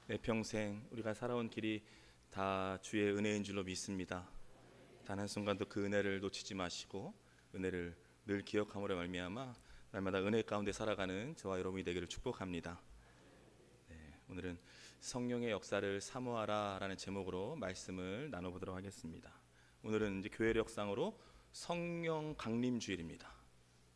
내 평생 우리가 살아온 길이 다 주의 은혜인 줄로 믿습니다. 단 한순간도 그 은혜를 놓치지 마시고 은혜를 늘 기억함으로 말미암아 날마다 은혜 가운데 살아가는 저와 여러분이 되기를 축복합니다. 오늘은 성령의 역사를 사모하라 라는 제목으로 말씀을 나눠보도록 하겠습니다. 오늘은 이제 교회의 역상으로 성령 강림 주일입니다.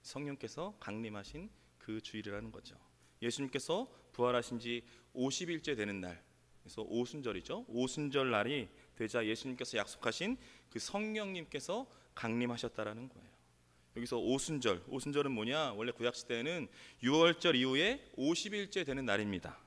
성령께서 강림하신 그 주일이라는 거죠. 예수님께서 부활하신 지 50일째 되는 날, 그래서 오순절이죠. 오순절 날이 되자 예수님께서 약속하신 그 성령님께서 강림하셨다라는 거예요. 여기서 오순절은 뭐냐? 원래 구약 시대에는 유월절 이후에 50일째 되는 날입니다.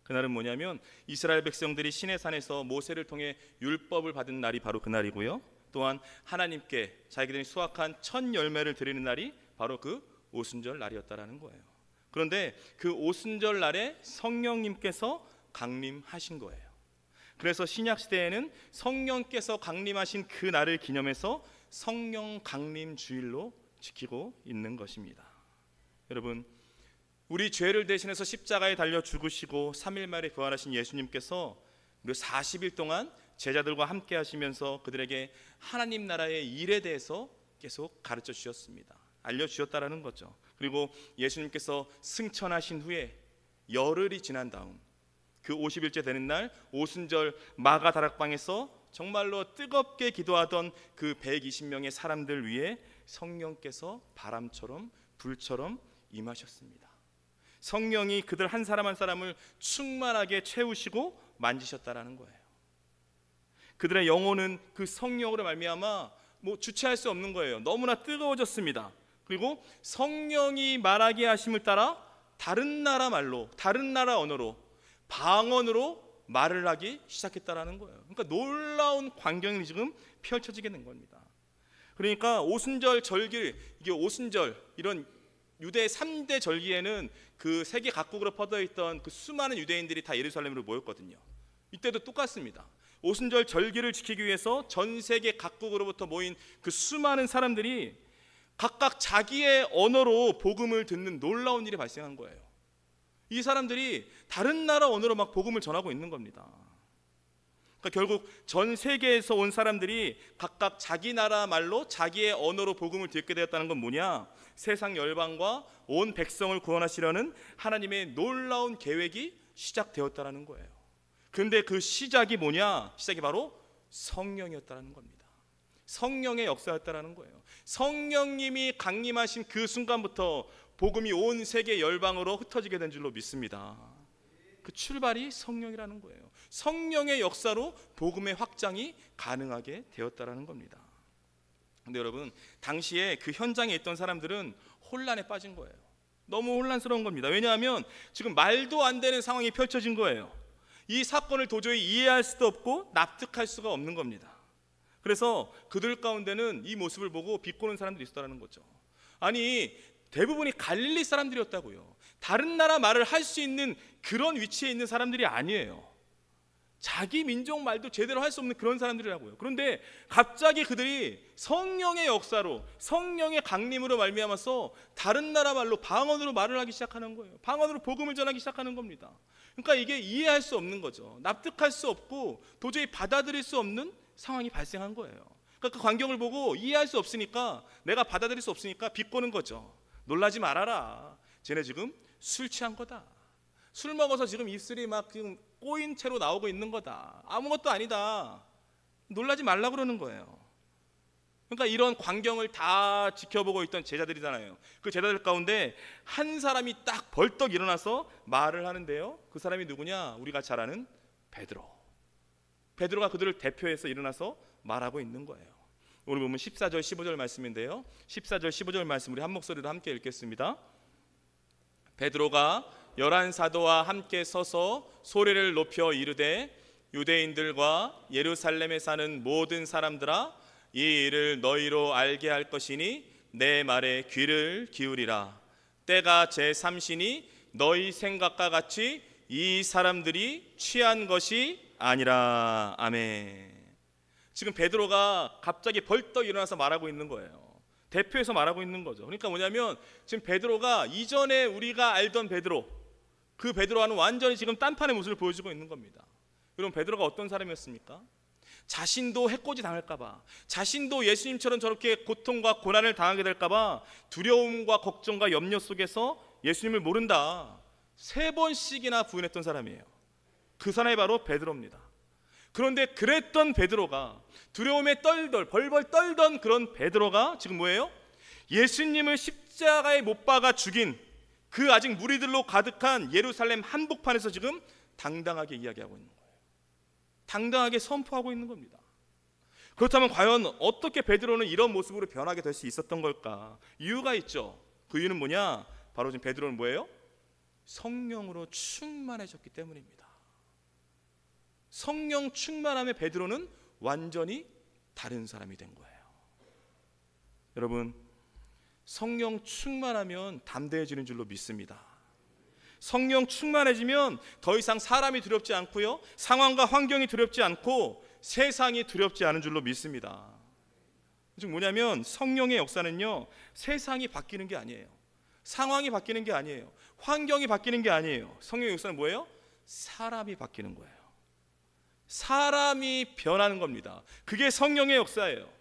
그날은 뭐냐면 이스라엘 백성들이 시내산에서 모세를 통해 율법을 받은 날이 바로 그날이고요. 또한 하나님께 자기들이 수확한 첫 열매를 드리는 날이 바로 그 오순절 날이었다라는 거예요. 그런데 그 오순절 날에 성령님께서 강림하신 거예요. 그래서 신약 시대에는 성령께서 강림하신 그 날을 기념해서 성령 강림 주일로 지키고 있는 것입니다. 여러분, 우리 죄를 대신해서 십자가에 달려 죽으시고 3일 만에 부활하신 예수님께서 무려 40일 동안 제자들과 함께 하시면서 그들에게 하나님 나라의 일에 대해서 계속 가르쳐 주셨습니다. 알려주셨다라는 거죠. 그리고 예수님께서 승천하신 후에 열흘이 지난 다음 그 50일째 되는 날 오순절 마가 다락방에서 정말로 뜨겁게 기도하던 그 120명의 사람들 위에 성령께서 바람처럼 불처럼 임하셨습니다. 성령이 그들 한 사람 한 사람을 충만하게 채우시고 만지셨다라는 거예요. 그들의 영혼은 그 성령으로 말미암아 주체할 수 없는 거예요. 너무나 뜨거워졌습니다. 그리고 성령이 말하게 하심을 따라 다른 나라 말로, 다른 나라 언어로, 방언으로 말을 하기 시작했다라는 거예요. 그러니까 놀라운 광경이 지금 펼쳐지게 된 겁니다. 그러니까 오순절 절기, 이게 오순절 이런 유대 3대 절기에는 그 세계 각국으로 퍼져 있던 그 수많은 유대인들이 다 예루살렘으로 모였거든요. 이때도 똑같습니다. 오순절 절기를 지키기 위해서 전 세계 각국으로부터 모인 그 수많은 사람들이 각각 자기의 언어로 복음을 듣는 놀라운 일이 발생한 거예요. 이 사람들이 다른 나라 언어로 막 복음을 전하고 있는 겁니다. 그러니까 결국 전 세계에서 온 사람들이 각각 자기 나라 말로 자기의 언어로 복음을 듣게 되었다는 건 뭐냐? 세상 열방과 온 백성을 구원하시려는 하나님의 놀라운 계획이 시작되었다는 거예요. 그런데 그 시작이 뭐냐? 시작이 바로 성령이었다는 겁니다. 성령의 역사였다는 거예요. 성령님이 강림하신 그 순간부터 복음이 온 세계 열방으로 흩어지게 된 줄로 믿습니다. 그 출발이 성령이라는 거예요. 성령의 역사로 복음의 확장이 가능하게 되었다는 겁니다. 근데 여러분, 당시에 그 현장에 있던 사람들은 혼란에 빠진 거예요. 너무 혼란스러운 겁니다. 왜냐하면 지금 말도 안 되는 상황이 펼쳐진 거예요. 이 사건을 도저히 이해할 수도 없고 납득할 수가 없는 겁니다. 그래서 그들 가운데는 이 모습을 보고 비꼬는 사람들이 있었다는 거죠. 아니, 대부분이 갈릴리 사람들이었다고요. 다른 나라 말을 할 수 있는 그런 위치에 있는 사람들이 아니에요. 자기 민족 말도 제대로 할 수 없는 그런 사람들이라고요. 그런데 갑자기 그들이 성령의 역사로, 성령의 강림으로 말미암아서 다른 나라 말로, 방언으로 말을 하기 시작하는 거예요. 방언으로 복음을 전하기 시작하는 겁니다. 그러니까 이게 이해할 수 없는 거죠. 납득할 수 없고 도저히 받아들일 수 없는 상황이 발생한 거예요. 그러니까 그 광경을 보고 이해할 수 없으니까, 내가 받아들일 수 없으니까 비꼬는 거죠. 놀라지 말아라. 쟤네 지금 술 취한 거다. 술 먹어서 지금 입술이 막 지금 꼬인 채로 나오고 있는 거다. 아무것도 아니다. 놀라지 말라 그러는 거예요. 그러니까 이런 광경을 다 지켜보고 있던 제자들이잖아요. 그 제자들 가운데 한 사람이 딱 벌떡 일어나서 말을 하는데요. 그 사람이 누구냐? 우리가 잘 아는 베드로가 그들을 대표해서 일어나서 말하고 있는 거예요. 오늘 보면 14절 15절 말씀인데요. 14절 15절 말씀 우리 한 목소리로 함께 읽겠습니다. 베드로가 11사도와 함께 서서 소리를 높여 이르되 유대인들과 예루살렘에 사는 모든 사람들아, 이 일을 너희로 알게 할 것이니 내 말에 귀를 기울이라. 때가 제3시니 너희 생각과 같이 이 사람들이 취한 것이 아니라. 아멘. 지금 베드로가 갑자기 벌떡 일어나서 말하고 있는 거예요. 대표해서 말하고 있는 거죠. 그러니까 뭐냐면 지금 베드로가 이전에 우리가 알던 베드로, 그 베드로와는 완전히 지금 딴판의 모습을 보여주고 있는 겁니다. 여러분, 베드로가 어떤 사람이었습니까? 자신도 해코지 당할까봐, 자신도 예수님처럼 저렇게 고통과 고난을 당하게 될까봐 두려움과 걱정과 염려 속에서 예수님을 모른다 3번씩이나 부인했던 사람이에요. 그 사람이 바로 베드로입니다. 그런데 그랬던 베드로가, 두려움에 벌벌 떨던 그런 베드로가 지금 뭐예요? 예수님을 십자가에 못 박아 죽인 그 아직 무리들로 가득한 예루살렘 한복판에서 지금 당당하게 이야기하고 있는 거예요. 당당하게 선포하고 있는 겁니다. 그렇다면 과연 어떻게 베드로는 이런 모습으로 변하게 될 수 있었던 걸까? 이유가 있죠. 그 이유는 뭐냐? 바로 지금 베드로는 뭐예요? 성령으로 충만해졌기 때문입니다. 성령 충만함에 베드로는 완전히 다른 사람이 된 거예요. 여러분, 성령 충만하면 담대해지는 줄로 믿습니다. 성령 충만해지면 더 이상 사람이 두렵지 않고요, 상황과 환경이 두렵지 않고 세상이 두렵지 않은 줄로 믿습니다. 즉 뭐냐면 성령의 역사는요, 세상이 바뀌는 게 아니에요, 상황이 바뀌는 게 아니에요, 환경이 바뀌는 게 아니에요. 성령의 역사는 뭐예요? 사람이 바뀌는 거예요. 사람이 변하는 겁니다. 그게 성령의 역사예요.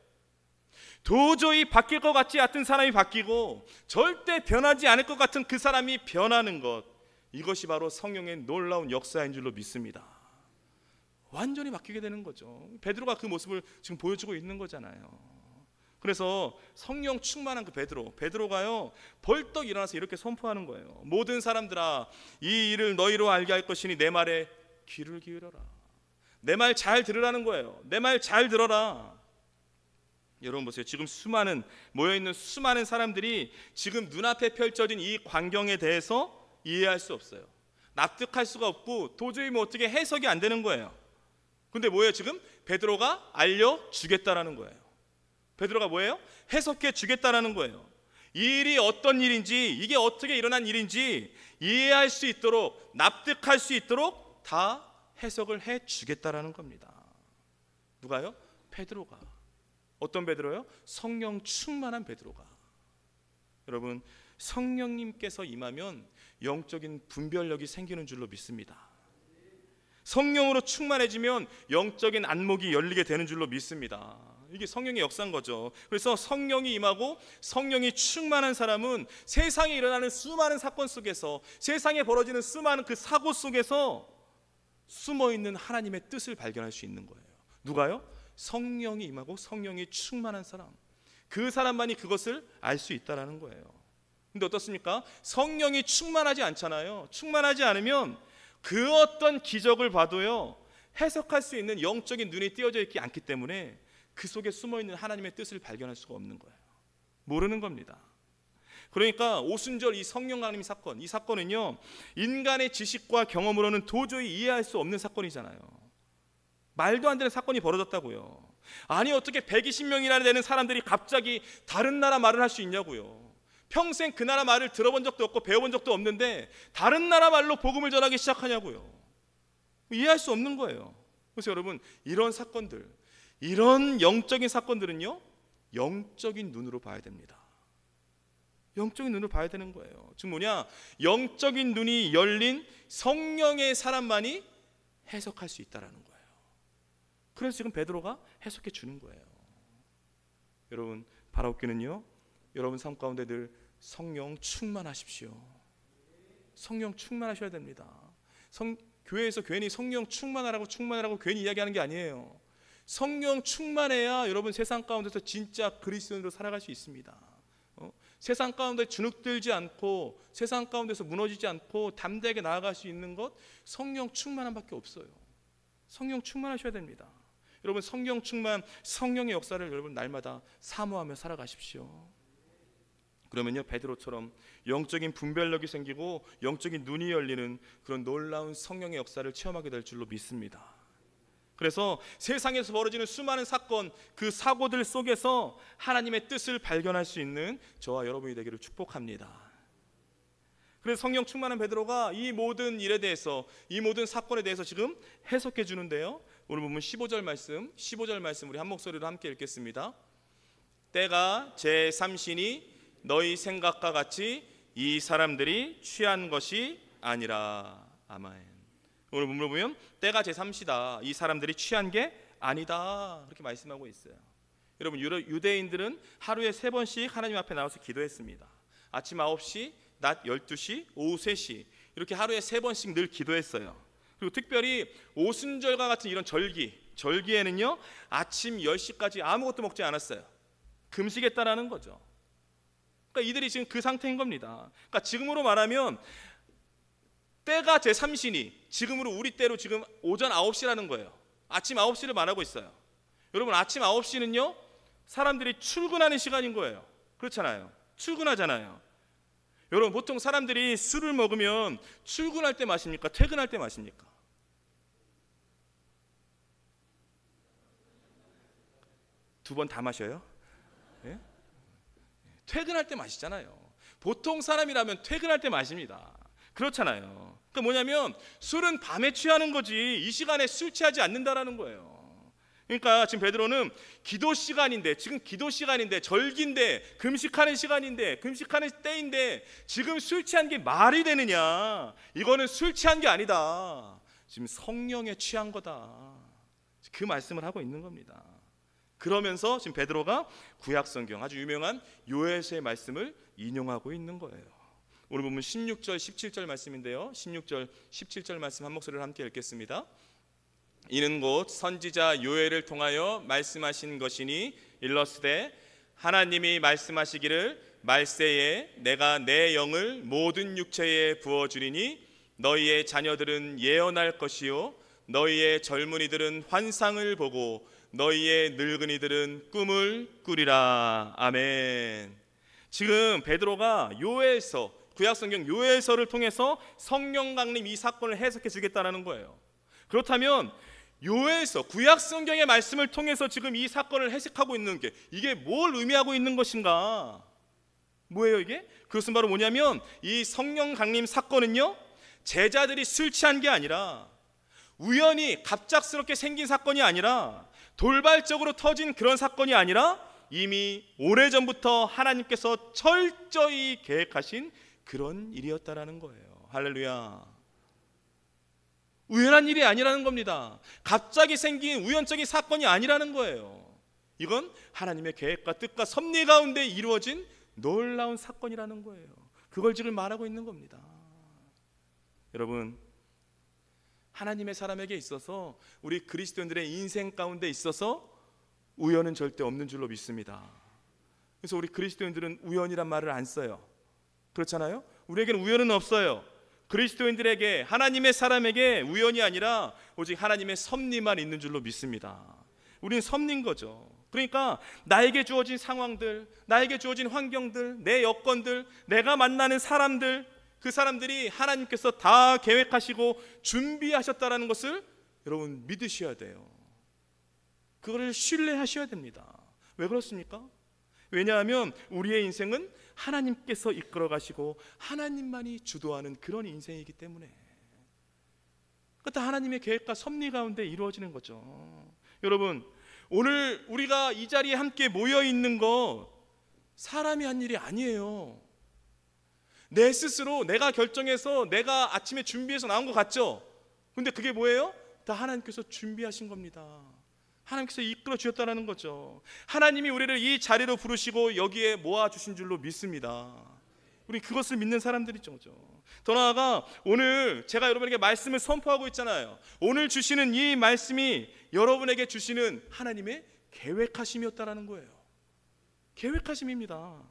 도저히 바뀔 것 같지 않던 사람이 바뀌고 절대 변하지 않을 것 같은 그 사람이 변하는 것, 이것이 바로 성령의 놀라운 역사인 줄로 믿습니다. 완전히 바뀌게 되는 거죠. 베드로가 그 모습을 지금 보여주고 있는 거잖아요. 그래서 성령 충만한 그 베드로가요 벌떡 일어나서 이렇게 선포하는 거예요. 모든 사람들아, 이 일을 너희로 알게 할 것이니 내 말에 귀를 기울여라. 내 말 잘 들으라는 거예요. 내 말 잘 들어라. 여러분 보세요. 지금 모여있는 수많은 사람들이 지금 눈앞에 펼쳐진 이 광경에 대해서 이해할 수 없어요. 납득할 수가 없고 도저히 어떻게 해석이 안 되는 거예요. 근데 뭐예요? 지금 베드로가 알려주겠다라는 거예요. 베드로가 뭐예요? 해석해 주겠다라는 거예요. 이 일이 어떤 일인지, 이게 어떻게 일어난 일인지 이해할 수 있도록, 납득할 수 있도록 다 해석을 해 주겠다라는 겁니다. 누가요? 베드로가. 어떤 베드로요? 성령 충만한 베드로가. 여러분, 성령님께서 임하면 영적인 분별력이 생기는 줄로 믿습니다. 성령으로 충만해지면 영적인 안목이 열리게 되는 줄로 믿습니다. 이게 성령의 역사인 거죠. 그래서 성령이 임하고 성령이 충만한 사람은 세상에 일어나는 수많은 사건 속에서, 세상에 벌어지는 수많은 그 사고 속에서 숨어있는 하나님의 뜻을 발견할 수 있는 거예요. 누가요? 성령이 임하고 성령이 충만한 사람, 그 사람만이 그것을 알 수 있다는 거예요. 근데 어떻습니까? 성령이 충만하지 않잖아요. 충만하지 않으면 그 어떤 기적을 봐도요 해석할 수 있는 영적인 눈이 띄어져 있지 않기 때문에 그 속에 숨어있는 하나님의 뜻을 발견할 수가 없는 거예요. 모르는 겁니다. 그러니까 오순절 이 성령 강림 사건, 이 사건은요 인간의 지식과 경험으로는 도저히 이해할 수 없는 사건이잖아요. 말도 안 되는 사건이 벌어졌다고요. 아니 어떻게 120명이나 되는 사람들이 갑자기 다른 나라 말을 할 수 있냐고요. 평생 그 나라 말을 들어본 적도 없고 배워본 적도 없는데 다른 나라 말로 복음을 전하기 시작하냐고요. 이해할 수 없는 거예요. 그래서 여러분, 이런 사건들, 이런 영적인 사건들은요 영적인 눈으로 봐야 됩니다. 영적인 눈으로 봐야 되는 거예요. 즉 뭐냐, 영적인 눈이 열린 성령의 사람만이 해석할 수 있다라는 거예요. 그래서 지금 베드로가 해석해 주는 거예요. 여러분, 바라옵기는요 여러분 삶 가운데 늘 성령 충만하십시오. 성령 충만하셔야 됩니다. 교회에서 괜히 성령 충만하라고 괜히 이야기하는 게 아니에요. 성령 충만해야 여러분 세상 가운데서 진짜 그리스도인으로 살아갈 수 있습니다. 세상 가운데 주눅들지 않고 세상 가운데서 무너지지 않고 담대하게 나아갈 수 있는 것, 성령 충만함밖에 없어요. 성령 충만하셔야 됩니다. 여러분, 성령 충만, 성령의 역사를 여러분 날마다 사모하며 살아가십시오. 그러면요 베드로처럼 영적인 분별력이 생기고 영적인 눈이 열리는 그런 놀라운 성령의 역사를 체험하게 될 줄로 믿습니다. 그래서 세상에서 벌어지는 수많은 사건, 그 사고들 속에서 하나님의 뜻을 발견할 수 있는 저와 여러분이 되기를 축복합니다. 그래서 성령 충만한 베드로가 이 모든 일에 대해서, 이 모든 사건에 대해서 지금 해석해 주는데요, 오늘 보면 15절 말씀 우리 한 목소리로 함께 읽겠습니다. 때가 제3신이 너희 생각과 같이 이 사람들이 취한 것이 아니라. 아멘. 오늘 본문을 보면 때가 제3시다. 이 사람들이 취한 게 아니다. 그렇게 말씀하고 있어요. 여러분, 유대인들은 하루에 3번씩 하나님 앞에 나와서 기도했습니다. 아침 9시, 낮 12시, 오후 3시 이렇게 하루에 3번씩 늘 기도했어요. 그리고 특별히 오순절과 같은 이런 절기에는요 아침 10시까지 아무것도 먹지 않았어요. 금식했다라는 거죠. 그러니까 이들이 지금 그 상태인 겁니다. 그러니까 지금으로 말하면 때가 제3시니 지금으로 우리 때로 지금 오전 9시라는 거예요. 아침 9시를 말하고 있어요. 여러분, 아침 9시는요 사람들이 출근하는 시간인 거예요. 그렇잖아요. 출근하잖아요. 여러분, 보통 사람들이 술을 먹으면 출근할 때 마십니까? 퇴근할 때 마십니까? 두 번 다 마셔요? 네? 퇴근할 때 마시잖아요. 보통 사람이라면 퇴근할 때 마십니다. 그렇잖아요. 그러니까 뭐냐면 술은 밤에 취하는 거지 이 시간에 술 취하지 않는다라는 거예요. 그러니까 지금 베드로는 기도 시간인데, 지금 기도 시간인데, 절기인데, 금식하는 시간인데, 금식하는 때인데 지금 술 취한 게 말이 되느냐? 이거는 술 취한 게 아니다. 지금 성령에 취한 거다. 그 말씀을 하고 있는 겁니다. 그러면서 지금 베드로가 구약 성경 아주 유명한 요엘서의 말씀을 인용하고 있는 거예요. 오늘 보면 16절 17절 말씀인데요, 16절 17절 말씀 한 목소리를 함께 읽겠습니다. 이는 곧 선지자 요엘을 통하여 말씀하신 것이니 일러스되 하나님이 말씀하시기를 말세에 내가 내 영을 모든 육체에 부어주리니 너희의 자녀들은 예언할 것이요 너희의 젊은이들은 환상을 보고 너희의 늙은이들은 꿈을 꾸리라. 아멘. 지금 베드로가 요엘서, 구약성경 요엘서를 통해서 성령 강림 이 사건을 해석해 주겠다는 거예요. 그렇다면 요엘서, 구약성경의 말씀을 통해서 지금 이 사건을 해석하고 있는 게 이게 뭘 의미하고 있는 것인가? 뭐예요 이게? 그것은 바로 뭐냐면 이 성령 강림 사건은요 제자들이 술 취한 게 아니라 우연히 갑작스럽게 생긴 사건이 아니라 돌발적으로 터진 그런 사건이 아니라 이미 오래전부터 하나님께서 철저히 계획하신 그런 일이었다라는 거예요. 할렐루야. 우연한 일이 아니라는 겁니다. 갑자기 생긴 우연적인 사건이 아니라는 거예요. 이건 하나님의 계획과 뜻과 섭리 가운데 이루어진 놀라운 사건이라는 거예요. 그걸 지금 말하고 있는 겁니다. 여러분, 하나님의 사람에게 있어서, 우리 그리스도인들의 인생 가운데 있어서 우연은 절대 없는 줄로 믿습니다. 그래서 우리 그리스도인들은 우연이란 말을 안 써요. 그렇잖아요? 우리에게는 우연은 없어요. 그리스도인들에게, 하나님의 사람에게 우연이 아니라 오직 하나님의 섭리만 있는 줄로 믿습니다. 우리는 섭리인 거죠. 그러니까 나에게 주어진 상황들, 나에게 주어진 환경들, 내 여건들, 내가 만나는 사람들, 그 사람들이 하나님께서 다 계획하시고 준비하셨다는 것을 여러분 믿으셔야 돼요. 그거를 신뢰하셔야 됩니다. 왜 그렇습니까? 왜냐하면 우리의 인생은 하나님께서 이끌어 가시고 하나님만이 주도하는 그런 인생이기 때문에, 그것도 하나님의 계획과 섭리 가운데 이루어지는 거죠. 여러분, 오늘 우리가 이 자리에 함께 모여 있는 거 사람이 한 일이 아니에요. 내 스스로 내가 결정해서 내가 아침에 준비해서 나온 것 같죠? 근데 그게 뭐예요? 다 하나님께서 준비하신 겁니다. 하나님께서 이끌어 주셨다는 거죠. 하나님이 우리를 이 자리로 부르시고 여기에 모아주신 줄로 믿습니다. 우리 그것을 믿는 사람들이죠. 더 나아가 오늘 제가 여러분에게 말씀을 선포하고 있잖아요. 오늘 주시는 이 말씀이 여러분에게 주시는 하나님의 계획하심이었다는 거예요. 계획하심입니다.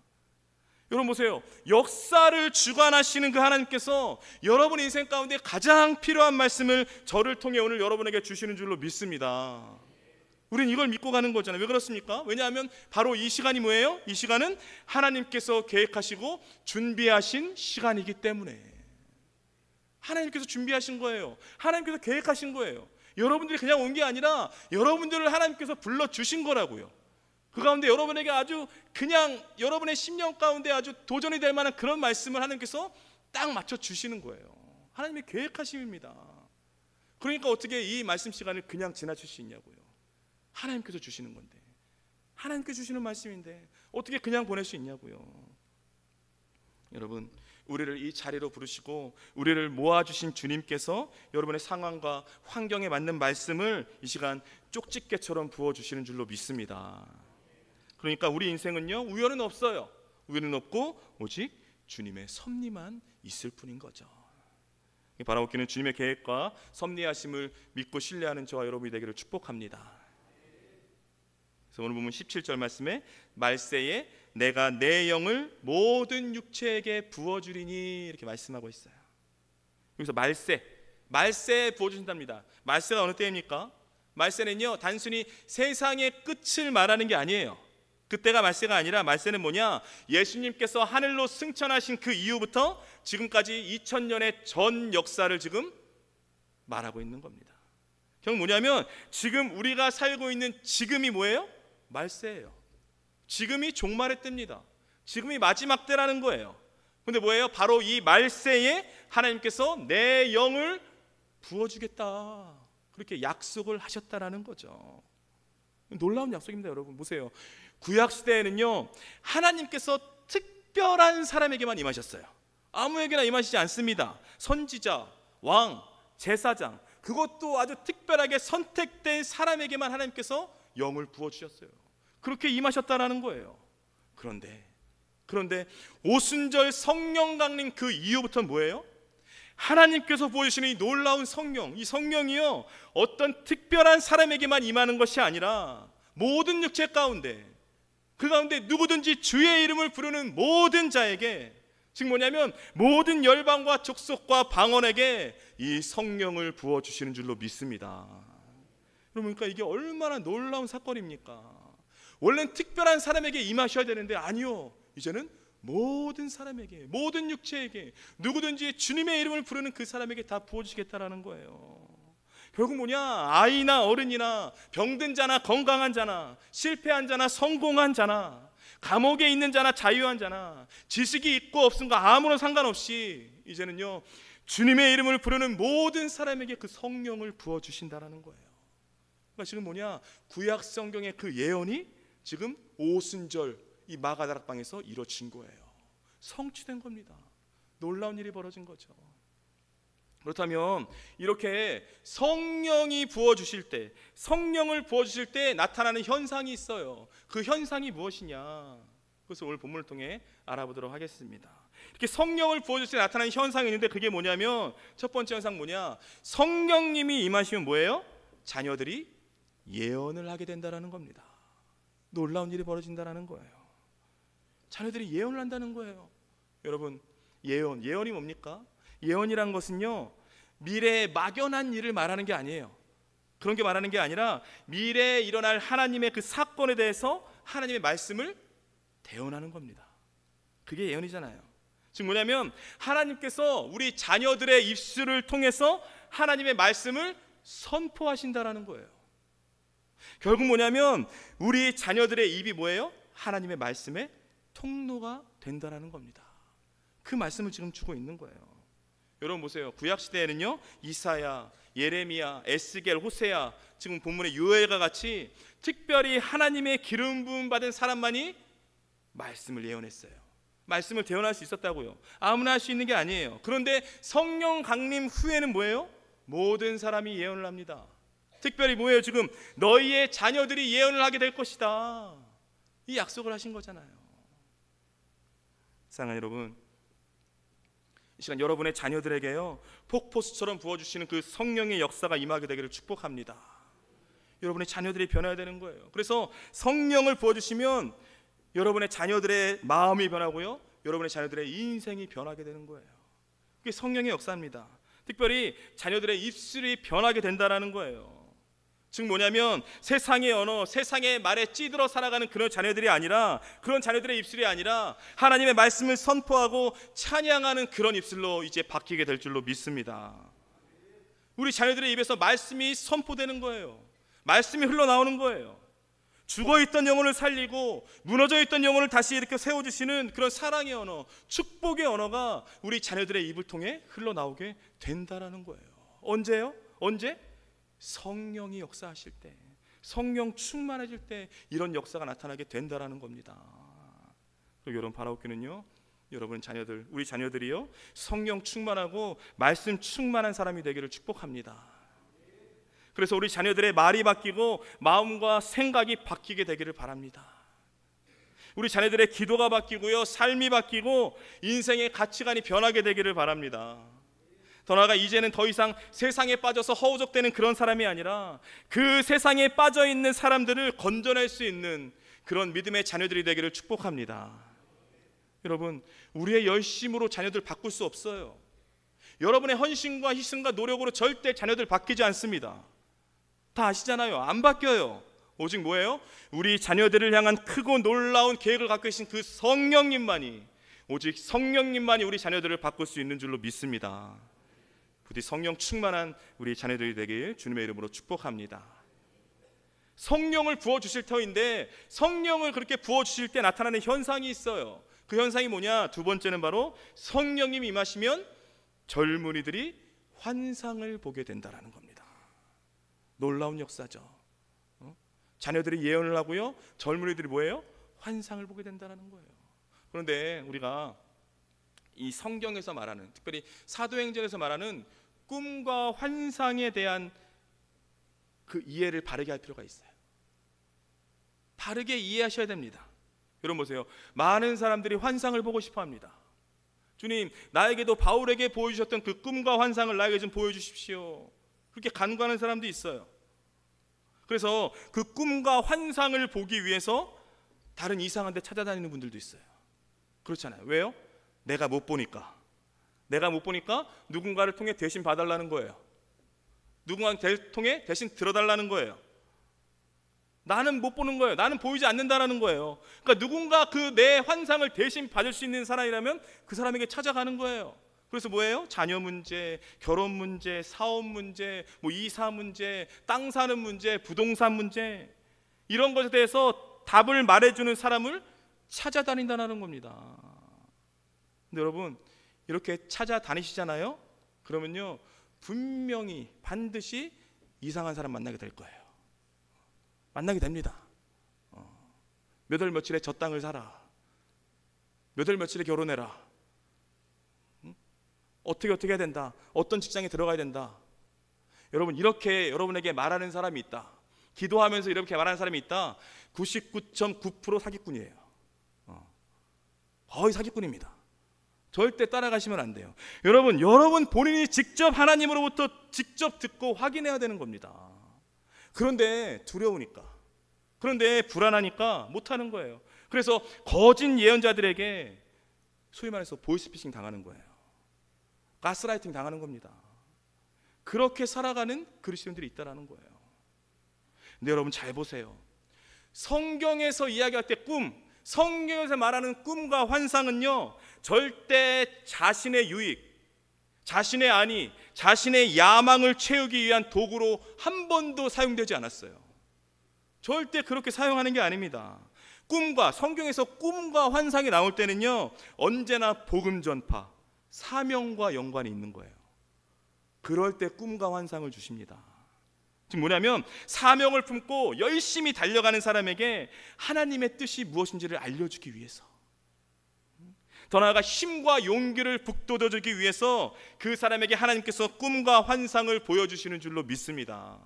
여러분 보세요. 역사를 주관하시는 그 하나님께서 여러분 인생 가운데 가장 필요한 말씀을 저를 통해 오늘 여러분에게 주시는 줄로 믿습니다. 우리는 이걸 믿고 가는 거잖아요. 왜 그렇습니까? 왜냐하면 바로 이 시간이 뭐예요? 이 시간은 하나님께서 계획하시고 준비하신 시간이기 때문에, 하나님께서 준비하신 거예요. 하나님께서 계획하신 거예요. 여러분들이 그냥 온 게 아니라 여러분들을 하나님께서 불러주신 거라고요. 그 가운데 여러분에게 아주 그냥 여러분의 심령 가운데 아주 도전이 될 만한 그런 말씀을 하나님께서 딱 맞춰 주시는 거예요. 하나님의 계획하심입니다. 그러니까 어떻게 이 말씀 시간을 그냥 지나칠 수 있냐고요. 하나님께서 주시는 건데, 하나님께서 주시는 말씀인데 어떻게 그냥 보낼 수 있냐고요. 여러분, 우리를 이 자리로 부르시고 우리를 모아주신 주님께서 여러분의 상황과 환경에 맞는 말씀을 이 시간 쪽집게처럼 부어주시는 줄로 믿습니다. 그러니까 우리 인생은요, 우연은 없어요. 우연은 없고 오직 주님의 섭리만 있을 뿐인 거죠. 바라옵기는 주님의 계획과 섭리하심을 믿고 신뢰하는 저와 여러분이 되기를 축복합니다. 그래서 오늘 보면 17절 말씀에 말세에 내가 내 영을 모든 육체에게 부어주리니 이렇게 말씀하고 있어요. 여기서 말세에 부어주신답니다. 말세가 어느 때입니까? 말세는요, 단순히 세상의 끝을 말하는 게 아니에요. 그때가 말세가 아니라 말세는 뭐냐? 예수님께서 하늘로 승천하신 그 이후부터 지금까지 2000년의 전 역사를 지금 말하고 있는 겁니다. 결국 뭐냐면 지금 우리가 살고 있는 지금이 뭐예요? 말세예요. 지금이 종말의 때입니다. 지금이 마지막 때라는 거예요. 근데 뭐예요? 바로 이 말세에 하나님께서 내 영을 부어주겠다, 그렇게 약속을 하셨다라는 거죠. 놀라운 약속입니다. 여러분 보세요. 구약시대에는요, 하나님께서 특별한 사람에게만 임하셨어요. 아무에게나 임하시지 않습니다. 선지자, 왕, 제사장, 그것도 아주 특별하게 선택된 사람에게만 하나님께서 영을 부어주셨어요. 그렇게 임하셨다라는 거예요. 그런데 오순절 성령 강림 그 이후부터는 뭐예요? 하나님께서 보여주시는 이 놀라운 성령, 이 성령이요, 어떤 특별한 사람에게만 임하는 것이 아니라 모든 육체 가운데, 그 가운데 누구든지 주의 이름을 부르는 모든 자에게, 즉 뭐냐면 모든 열방과 족속과 방언에게 이 성령을 부어주시는 줄로 믿습니다. 그러니까 이게 얼마나 놀라운 사건입니까? 원래는 특별한 사람에게 임하셔야 되는데 아니요, 이제는 모든 사람에게, 모든 육체에게, 누구든지 주님의 이름을 부르는 그 사람에게 다 부어주시겠다라는 거예요. 결국 뭐냐? 아이나 어른이나 병든 자나 건강한 자나 실패한 자나 성공한 자나 감옥에 있는 자나 자유한 자나 지식이 있고 없음과 아무런 상관없이 이제는요, 주님의 이름을 부르는 모든 사람에게 그 성령을 부어주신다라는 거예요. 그러니까 지금 뭐냐? 구약 성경의 그 예언이 지금 오순절 이 마가다락방에서 이루어진 거예요. 성취된 겁니다. 놀라운 일이 벌어진 거죠. 그렇다면 이렇게 성령이 부어주실 때, 성령을 부어주실 때 나타나는 현상이 있어요. 그 현상이 무엇이냐? 그래서 오늘 본문을 통해 알아보도록 하겠습니다. 이렇게 성령을 부어주실 때 나타나는 현상이 있는데 그게 뭐냐면 첫 번째 현상 뭐냐? 성령님이 임하시면 뭐예요? 자녀들이 예언을 하게 된다는 겁니다. 놀라운 일이 벌어진다는 거예요. 자녀들이 예언을 한다는 거예요. 여러분, 예언이 뭡니까? 예언이란 것은요, 미래에 막연한 일을 말하는 게 아니에요. 그런 게 말하는 게 아니라 미래에 일어날 하나님의 그 사건에 대해서 하나님의 말씀을 대언하는 겁니다. 그게 예언이잖아요. 즉 뭐냐면 하나님께서 우리 자녀들의 입술을 통해서 하나님의 말씀을 선포하신다라는 거예요. 결국 뭐냐면 우리 자녀들의 입이 뭐예요? 하나님의 말씀의 통로가 된다라는 겁니다. 그 말씀을 지금 주고 있는 거예요. 여러분 보세요. 구약시대에는요, 이사야, 예레미야, 에스겔, 호세야, 지금 본문의 요엘과 같이 특별히 하나님의 기름 부음 받은 사람만이 말씀을 예언했어요. 말씀을 대언할 수 있었다고요. 아무나 할 수 있는 게 아니에요. 그런데 성령 강림 후에는 뭐예요? 모든 사람이 예언을 합니다. 특별히 뭐예요? 지금 너희의 자녀들이 예언을 하게 될 것이다, 이 약속을 하신 거잖아요. 사랑하는 여러분, 이 시간 여러분의 자녀들에게요, 폭포수처럼 부어주시는 그 성령의 역사가 임하게 되기를 축복합니다. 여러분의 자녀들이 변해야 되는 거예요. 그래서 성령을 부어주시면 여러분의 자녀들의 마음이 변하고요, 여러분의 자녀들의 인생이 변하게 되는 거예요. 그게 성령의 역사입니다. 특별히 자녀들의 입술이 변하게 된다는 거예요. 즉 뭐냐면 세상의 언어, 세상의 말에 찌들어 살아가는 그런 자녀들이 아니라, 그런 자녀들의 입술이 아니라 하나님의 말씀을 선포하고 찬양하는 그런 입술로 이제 바뀌게 될 줄로 믿습니다. 우리 자녀들의 입에서 말씀이 선포되는 거예요. 말씀이 흘러나오는 거예요. 죽어있던 영혼을 살리고 무너져있던 영혼을 다시 이렇게 세워주시는 그런 사랑의 언어, 축복의 언어가 우리 자녀들의 입을 통해 흘러나오게 된다라는 거예요. 언제요? 언제? 성령이 역사하실 때, 성령 충만해질 때 이런 역사가 나타나게 된다라는 겁니다. 그리고 여러분, 바라옵기는요, 여러분 자녀들, 우리 자녀들이요 성령 충만하고 말씀 충만한 사람이 되기를 축복합니다. 그래서 우리 자녀들의 말이 바뀌고 마음과 생각이 바뀌게 되기를 바랍니다. 우리 자녀들의 기도가 바뀌고요 삶이 바뀌고 인생의 가치관이 변하게 되기를 바랍니다. 더 나아가 이제는 더 이상 세상에 빠져서 허우적대는 그런 사람이 아니라 그 세상에 빠져있는 사람들을 건져낼 수 있는 그런 믿음의 자녀들이 되기를 축복합니다. 여러분, 우리의 열심으로 자녀들 바꿀 수 없어요. 여러분의 헌신과 희생과 노력으로 절대 자녀들 바뀌지 않습니다. 다 아시잖아요. 안 바뀌어요. 오직 뭐예요? 우리 자녀들을 향한 크고 놀라운 계획을 갖고 계신 그 성령님만이, 오직 성령님만이 우리 자녀들을 바꿀 수 있는 줄로 믿습니다. 부디 성령 충만한 우리 자녀들이 되길 주님의 이름으로 축복합니다. 성령을 부어주실 터인데 성령을 그렇게 부어주실 때 나타나는 현상이 있어요. 그 현상이 뭐냐? 두 번째는 바로 성령님이 임하시면 젊은이들이 환상을 보게 된다는 겁니다. 놀라운 역사죠. 자녀들이 예언을 하고요 젊은이들이 뭐예요? 환상을 보게 된다는 거예요. 그런데 우리가 이 성경에서 말하는, 특별히 사도행전에서 말하는 꿈과 환상에 대한 그 이해를 바르게 할 필요가 있어요. 바르게 이해하셔야 됩니다. 여러분 보세요. 많은 사람들이 환상을 보고 싶어 합니다. 주님, 나에게도 바울에게 보여주셨던 그 꿈과 환상을 나에게 좀 보여주십시오. 그렇게 간구하는 사람도 있어요. 그래서 그 꿈과 환상을 보기 위해서 다른 이상한 데 찾아다니는 분들도 있어요. 그렇잖아요. 왜요? 내가 못 보니까 누군가를 통해 대신 봐달라는 거예요. 누군가를 통해 대신 들어달라는 거예요. 나는 못 보는 거예요. 나는 보이지 않는다라는 거예요. 그러니까 누군가 그 내 환상을 대신 받을 수 있는 사람이라면 그 사람에게 찾아가는 거예요. 그래서 뭐예요? 자녀 문제, 결혼 문제, 사업 문제, 이사 문제, 땅 사는 문제, 부동산 문제, 이런 것에 대해서 답을 말해주는 사람을 찾아다닌다는 겁니다. 근데 여러분, 이렇게 찾아다니시잖아요? 그러면요 분명히 반드시 이상한 사람 만나게 될 거예요. 만나게 됩니다. 몇 월 며칠에 저 땅을 사라, 몇 월 며칠에 결혼해라, 어떻게 해야 된다, 어떤 직장에 들어가야 된다. 여러분, 이렇게 여러분에게 말하는 사람이 있다, 기도하면서 이렇게 말하는 사람이 있다, 99.9% 사기꾼이에요. 거의 사기꾼입니다. 절대 따라가시면 안 돼요. 여러분 본인이 직접 하나님으로부터 직접 듣고 확인해야 되는 겁니다. 그런데 두려우니까, 그런데 불안하니까 못하는 거예요. 그래서 거짓 예언자들에게 소위 말해서 보이스피싱 당하는 거예요. 가스라이팅 당하는 겁니다. 그렇게 살아가는 그리스도인들이 있다는 거예요. 근데 여러분 잘 보세요. 성경에서 이야기할 때 성경에서 말하는 꿈과 환상은요 절대 자신의 유익, 자신의 안위, 자신의 야망을 채우기 위한 도구로 한 번도 사용되지 않았어요. 절대 그렇게 사용하는 게 아닙니다. 성경에서 꿈과 환상이 나올 때는요 언제나 복음 전파, 사명과 연관이 있는 거예요. 그럴 때 꿈과 환상을 주십니다. 지금 뭐냐면 사명을 품고 열심히 달려가는 사람에게 하나님의 뜻이 무엇인지를 알려주기 위해서, 더 나아가 힘과 용기를 북돋워주기 위해서 그 사람에게 하나님께서 꿈과 환상을 보여주시는 줄로 믿습니다.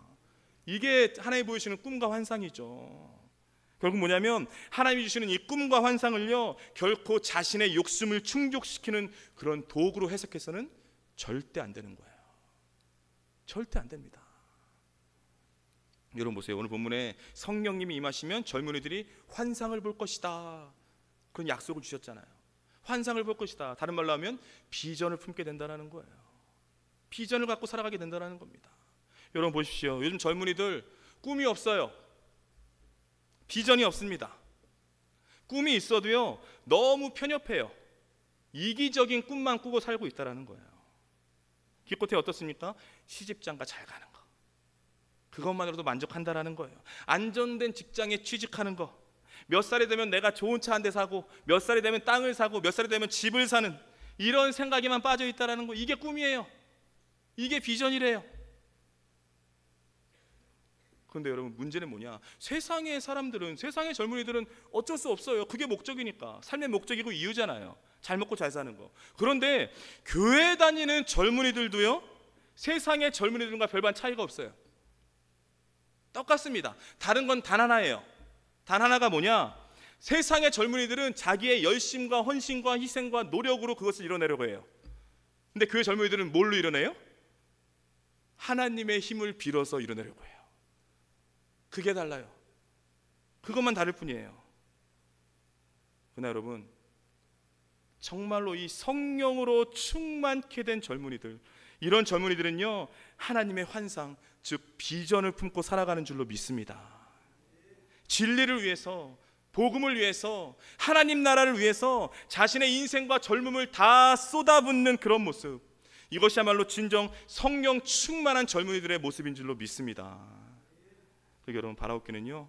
이게 하나님이 보여주시는 꿈과 환상이죠. 결국 뭐냐면 하나님이 주시는 이 꿈과 환상을요 결코 자신의 욕심을 충족시키는 그런 도구로 해석해서는 절대 안 되는 거예요. 절대 안 됩니다. 여러분 보세요. 오늘 본문에 성령님이 임하시면 젊은이들이 환상을 볼 것이다, 그런 약속을 주셨잖아요. 환상을 볼 것이다, 다른 말로 하면 비전을 품게 된다는 거예요. 비전을 갖고 살아가게 된다는 겁니다. 여러분 보십시오. 요즘 젊은이들 꿈이 없어요. 비전이 없습니다. 꿈이 있어도요 너무 편협해요. 이기적인 꿈만 꾸고 살고 있다는 거예요. 기껏해 어떻습니까? 시집장가 잘 가는 거, 그것만으로도 만족한다라는 거예요. 안정된 직장에 취직하는 거, 몇 살이 되면 내가 좋은 차 한 대 사고, 몇 살이 되면 땅을 사고, 몇 살이 되면 집을 사는, 이런 생각에만 빠져 있다라는 거, 이게 꿈이에요. 이게 비전이래요. 그런데 여러분 문제는 뭐냐? 세상의 사람들은, 세상의 젊은이들은 어쩔 수 없어요. 그게 목적이니까, 삶의 목적이고 이유잖아요. 잘 먹고 잘 사는 거. 그런데 교회 다니는 젊은이들도요, 세상의 젊은이들과 별반 차이가 없어요. 똑같습니다. 다른 건 단 하나예요. 단 하나가 뭐냐? 세상의 젊은이들은 자기의 열심과 헌신과 희생과 노력으로 그것을 이뤄내려고 해요. 근데 교회 젊은이들은 뭘로 이뤄내요? 하나님의 힘을 빌어서 이뤄내려고 해요. 그게 달라요. 그것만 다를 뿐이에요. 그러나 여러분, 정말로 이 성령으로 충만케 된 젊은이들, 이런 젊은이들은요, 하나님의 환상, 즉 비전을 품고 살아가는 줄로 믿습니다. 진리를 위해서, 복음을 위해서, 하나님 나라를 위해서 자신의 인생과 젊음을 다 쏟아붓는 그런 모습, 이것이야말로 진정 성령 충만한 젊은이들의 모습인 줄로 믿습니다. 그리고 여러분, 바라옵기는요,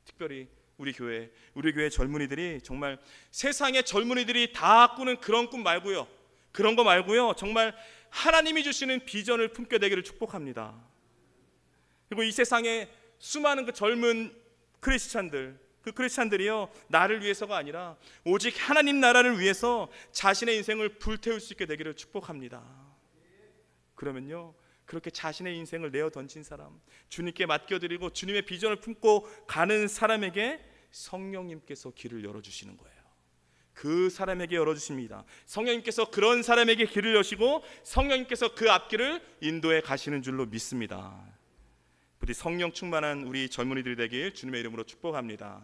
특별히 우리 교회 젊은이들이 정말 세상의 젊은이들이 다 꾸는 그런 꿈 말고요, 그런 거 말고요, 정말 하나님이 주시는 비전을 품게 되기를 축복합니다. 그리고 이 세상에 수많은 그 젊은 크리스찬들, 그 크리스찬들이요, 나를 위해서가 아니라 오직 하나님 나라를 위해서 자신의 인생을 불태울 수 있게 되기를 축복합니다. 그러면요, 그렇게 자신의 인생을 내어 던진 사람, 주님께 맡겨드리고 주님의 비전을 품고 가는 사람에게 성령님께서 길을 열어주시는 거예요. 그 사람에게 열어주십니다. 성령님께서 그런 사람에게 길을 여시고 성령님께서 그 앞길을 인도해 가시는 줄로 믿습니다. 부디 성령 충만한 우리 젊은이들이 되길 주님의 이름으로 축복합니다.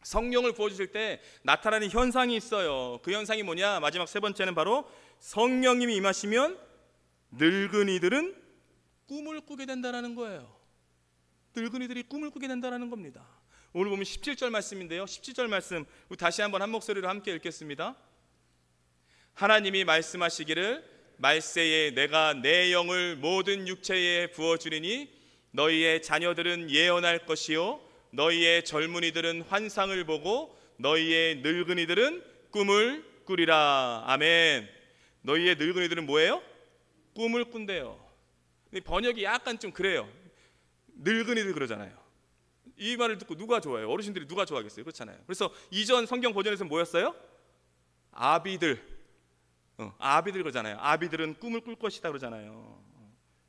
성령을 부어주실 때 나타나는 현상이 있어요. 그 현상이 뭐냐? 마지막 세 번째는 바로 성령님이 임하시면 늙은이들은 꿈을 꾸게 된다는 거예요. 늙은이들이 꿈을 꾸게 된다는 겁니다. 오늘 보면 17절 말씀인데요, 17절 말씀 우리 다시 한번 한 목소리로 함께 읽겠습니다. 하나님이 말씀하시기를 말세에 내가 내 영을 모든 육체에 부어주리니 너희의 자녀들은 예언할 것이요 너희의 젊은이들은 환상을 보고 너희의 늙은이들은 꿈을 꾸리라. 아멘. 너희의 늙은이들은 뭐예요? 꿈을 꾼대요. 번역이 약간 좀 그래요. 늙은이들 그러잖아요. 이 말을 듣고 누가 좋아해요? 어르신들이 누가 좋아하겠어요? 그렇잖아요. 그래서 이전 성경 버전에서는 뭐였어요? 아비들, 아비들 그러잖아요. 아비들은 꿈을 꿀 것이다 그러잖아요.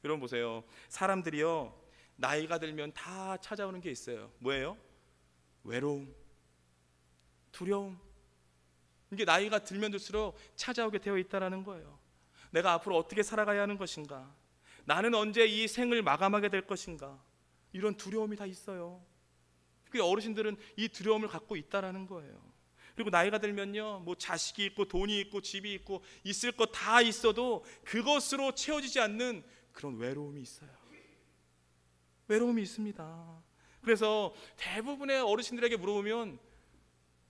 여러분 보세요. 사람들이요, 나이가 들면 다 찾아오는 게 있어요. 뭐예요? 외로움, 두려움. 이게 나이가 들면 들수록 찾아오게 되어 있다는 거예요. 내가 앞으로 어떻게 살아가야 하는 것인가? 나는 언제 이 생을 마감하게 될 것인가? 이런 두려움이 다 있어요. 그 어르신들은 이 두려움을 갖고 있다라는 거예요. 그리고 나이가 들면요, 뭐 자식이 있고 돈이 있고 집이 있고 있을 것 다 있어도 그것으로 채워지지 않는 그런 외로움이 있어요. 외로움이 있습니다. 그래서 대부분의 어르신들에게 물어보면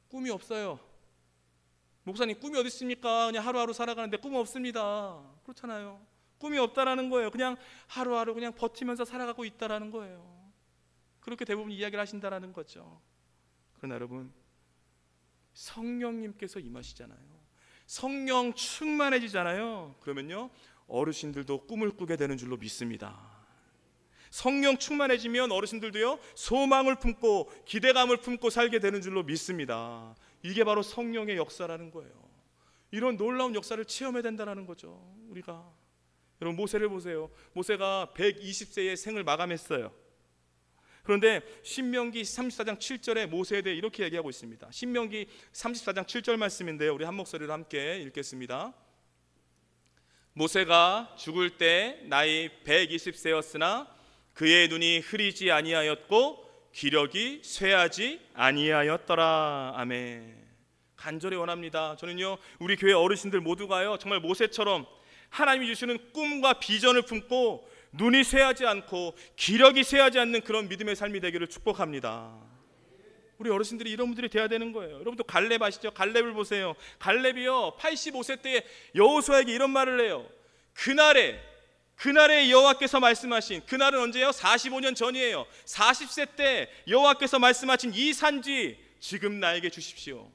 꿈이 없어요. 목사님, 꿈이 어디 있습니까? 그냥 하루하루 살아가는데 꿈 없습니다. 그렇잖아요. 꿈이 없다라는 거예요. 그냥 하루하루 그냥 버티면서 살아가고 있다라는 거예요. 그렇게 대부분 이야기를 하신다라는 거죠. 그러나 여러분, 성령님께서 임하시잖아요. 성령 충만해지잖아요. 그러면요, 어르신들도 꿈을 꾸게 되는 줄로 믿습니다. 성령 충만해지면 어르신들도요, 소망을 품고 기대감을 품고 살게 되는 줄로 믿습니다. 이게 바로 성령의 역사라는 거예요. 이런 놀라운 역사를 체험해야 된다는 거죠. 우리가 여러분, 모세를 보세요. 모세가 120세의 생을 마감했어요. 그런데 신명기 34장 7절에 모세에 대해 이렇게 얘기하고 있습니다. 신명기 34장 7절 말씀인데요, 우리 한 목소리로 함께 읽겠습니다. 모세가 죽을 때 나이 120세였으나 그의 눈이 흐리지 아니하였고 기력이 쇠하지 아니하였더라. 아멘. 간절히 원합니다. 저는요, 우리 교회 어르신들 모두가요, 정말 모세처럼 하나님이 주시는 꿈과 비전을 품고 눈이 쇠하지 않고 기력이 쇠하지 않는 그런 믿음의 삶이 되기를 축복합니다. 우리 어르신들이 이런 분들이 돼야 되는 거예요. 여러분도 갈렙 아시죠? 갈렙을 보세요. 갈렙이요, 85세 때 여호수아에게 이런 말을 해요. 그날에 여호와께서 말씀하신, 그날은 언제예요? 45년 전이에요. 40세 때 여호와께서 말씀하신 이 산지 지금 나에게 주십시오.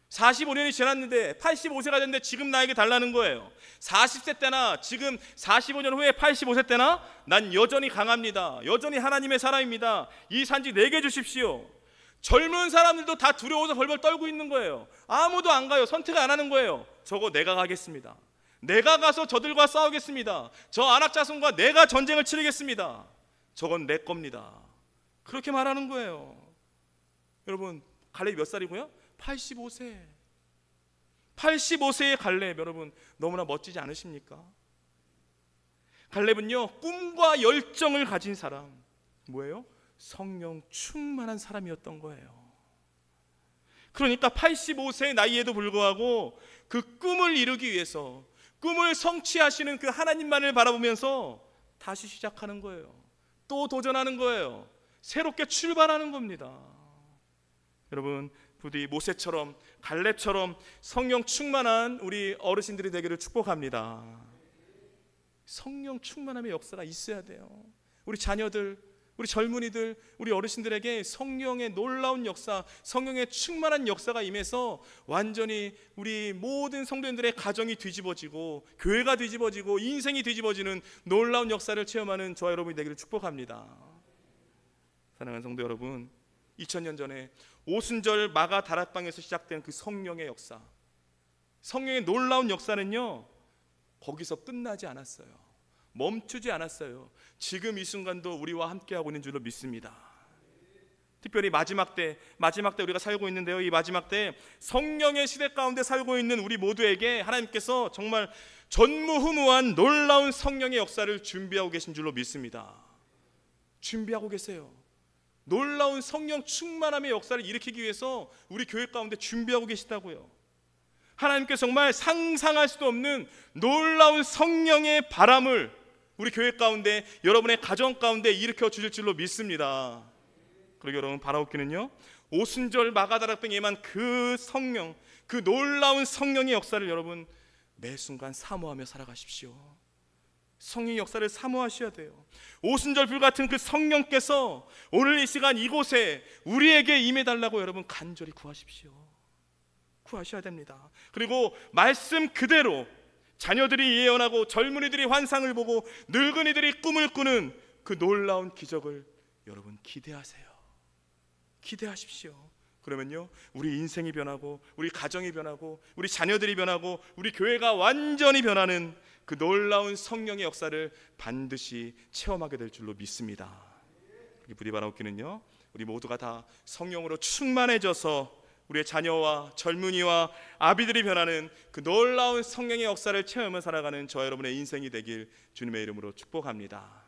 45년이 지났는데 85세가 됐는데 지금 나에게 달라는 거예요. 40세 때나 지금 45년 후에 85세 때나 난 여전히 강합니다. 여전히 하나님의 사람입니다. 이 산지 내게 주십시오. 젊은 사람들도 다 두려워서 벌벌 떨고 있는 거예요. 아무도 안 가요. 선택 안 하는 거예요. 저거 내가 가겠습니다. 내가 가서 저들과 싸우겠습니다. 저 안악자손과 내가 전쟁을 치르겠습니다. 저건 내 겁니다. 그렇게 말하는 거예요. 여러분, 갈렙이 몇 살이고요? 85세. 85세의 갈렙, 여러분 너무나 멋지지 않으십니까? 갈렙은요, 꿈과 열정을 가진 사람, 뭐예요? 성령 충만한 사람이었던 거예요. 그러니까 85세의 나이에도 불구하고 그 꿈을 이루기 위해서, 꿈을 성취하시는 그 하나님만을 바라보면서 다시 시작하는 거예요. 또 도전하는 거예요. 새롭게 출발하는 겁니다. 여러분, 부디 모세처럼 갈렙처럼 성령 충만한 우리 어르신들이 되기를 축복합니다. 성령 충만함의 역사가 있어야 돼요. 우리 자녀들, 우리 젊은이들, 우리 어르신들에게 성령의 놀라운 역사, 성령의 충만한 역사가 임해서 완전히 우리 모든 성도님들의 가정이 뒤집어지고 교회가 뒤집어지고 인생이 뒤집어지는 놀라운 역사를 체험하는 저와 여러분이 되기를 축복합니다. 사랑하는 성도 여러분, 2000년 전에 오순절 마가 다락방에서 시작된 그 성령의 역사, 성령의 놀라운 역사는요, 거기서 끝나지 않았어요. 멈추지 않았어요. 지금 이 순간도 우리와 함께하고 있는 줄로 믿습니다. 특별히 마지막 때 우리가 살고 있는데요, 이 마지막 때 성령의 시대 가운데 살고 있는 우리 모두에게 하나님께서 정말 전무후무한 놀라운 성령의 역사를 준비하고 계신 줄로 믿습니다. 준비하고 계세요. 놀라운 성령 충만함의 역사를 일으키기 위해서 우리 교회 가운데 준비하고 계시다고요. 하나님께서 정말 상상할 수도 없는 놀라운 성령의 바람을 우리 교회 가운데, 여러분의 가정 가운데 일으켜 주실 줄로 믿습니다. 그리고 여러분, 바라옵기는요, 오순절 마가다락방에 임한 그 성령, 그 놀라운 성령의 역사를 여러분 매 순간 사모하며 살아가십시오. 성령의 역사를 사모하셔야 돼요. 오순절 불같은 그 성령께서 오늘 이 시간 이곳에 우리에게 임해달라고 여러분 간절히 구하십시오. 구하셔야 됩니다. 그리고 말씀 그대로 자녀들이 예언하고 젊은이들이 환상을 보고 늙은이들이 꿈을 꾸는 그 놀라운 기적을 여러분 기대하세요. 기대하십시오. 그러면요, 우리 인생이 변하고 우리 가정이 변하고 우리 자녀들이 변하고 우리 교회가 완전히 변하는 그 놀라운 성령의 역사를 반드시 체험하게 될 줄로 믿습니다. 부디 바라옵기는요, 우리 모두가 다 성령으로 충만해져서 우리의 자녀와 젊은이와 아비들이 변하는 그 놀라운 성령의 역사를 체험하며 살아가는 저와 여러분의 인생이 되길 주님의 이름으로 축복합니다.